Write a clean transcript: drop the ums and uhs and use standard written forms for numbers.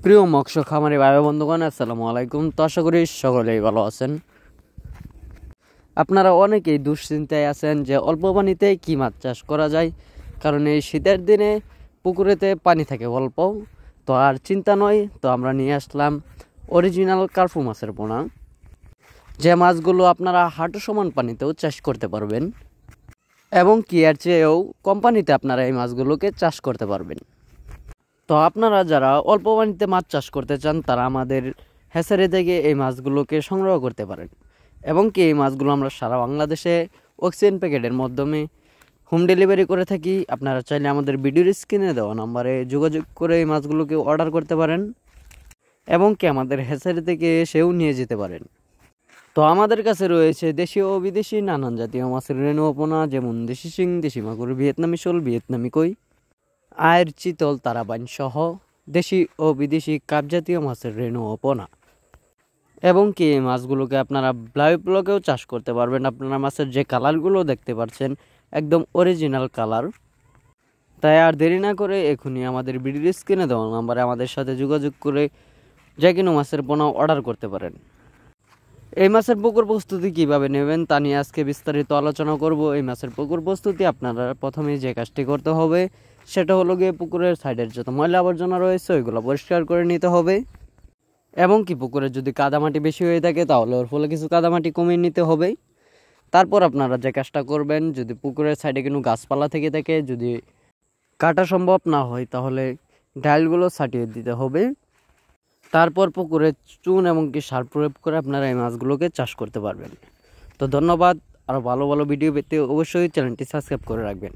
প্রিয় মৎস্য খামারি ভাই বন্ধুগণ, আসসালামু আলাইকুম। তো আশা করি সকলেই ভালো আছেন। আপনারা অনেকেই দুশ্চিন্তায় আছেন যে অল্প পানিতে কি মাছ চাষ করা যায়, কারণ এই শীতের দিনে পুকুরেতে পানি থাকে অল্প। তো আর চিন্তা নয়, তো আমরা নিয়ে আসলাম অরিজিনাল কার্পু মাছের পোনা, যে মাছগুলো আপনারা হাঁটু সমান পানিতেও চাষ করতে পারবেন এবং কি এর চেয়েও কম পানিতে আপনারা এই মাছগুলোকে চাষ করতে পারবেন। তো আপনারা যারা অল্প পানিতে মাছ চাষ করতে চান, তারা আমাদের হ্যাচারি থেকে এই মাছগুলোকে সংগ্রহ করতে পারেন এবং কি এই মাছগুলো আমরা সারা বাংলাদেশে অক্সিজেন প্যাকেটের মাধ্যমে হোম ডেলিভারি করে থাকি। আপনারা চাইলে আমাদের ভিডিওর স্ক্রিনে দেওয়া নাম্বারে যোগাযোগ করে এই মাছগুলোকে অর্ডার করতে পারেন এবং কি আমাদের হ্যাচারি থেকে এসেও নিয়ে যেতে পারেন। তো আমাদের কাছে রয়েছে দেশীয় ও বিদেশি নানান জাতীয় মাছের রেণু পোনা, যেমন দেশি শিং, দেশি মাগুর, ভিয়েতনামি শোল, ভিয়েতনামি কই, আয়ের চিতল, তারাবাইন সহ দেশি ও বিদেশি কাপজাতীয় মাছের রেণু ও পোনা এবং কি এই মাছগুলোকে আপনারা লাইভ ব্লকেও চাষ করতে পারবেন। আপনারা মাছের যে কালারগুলো দেখতে পাচ্ছেন একদম অরিজিনাল কালার। তাই আর দেরি না করে এখনই আমাদের ভিডিও স্ক্রিনে দেওয়া নাম্বারে আমাদের সাথে যোগাযোগ করে যে কোনো মাছের পোনা অর্ডার করতে পারেন। এই মাছের পুকুর প্রস্তুতি কিভাবে নেবেন তা নিয়ে আজকে বিস্তারিত আলোচনা করব। এই মাছের পুকুর প্রস্তুতি আপনারা প্রথমেই যে কাজটি করতে হবে সেটা হলো গিয়ে পুকুরের সাইডের যত ময়লা আবর্জনা রয়েছে ওইগুলো পরিষ্কার করে নিতে হবে এবং কি পুকুরে যদি কাদামাটি বেশি হয়ে থাকে তাহলে ওর ফলে কিছু কাদামাটি কমিয়ে নিতে হবে। তারপর আপনারা যে কাজটা করবেন, যদি পুকুরের সাইডে কোনো গাছপালা থেকে থাকে, যদি কাটা সম্ভব না হয় তাহলে ডালগুলো ছাটিয়ে দিতে হবে। তারপর পুকুরে চুন এবং কি সার প্রয়োগ করে আপনারা এই মাছগুলোকে চাষ করতে পারবেন। তো ধন্যবাদ। আরও ভালো ভালো ভিডিও পেতে অবশ্যই চ্যানেলটি সাবস্ক্রাইব করে রাখবেন।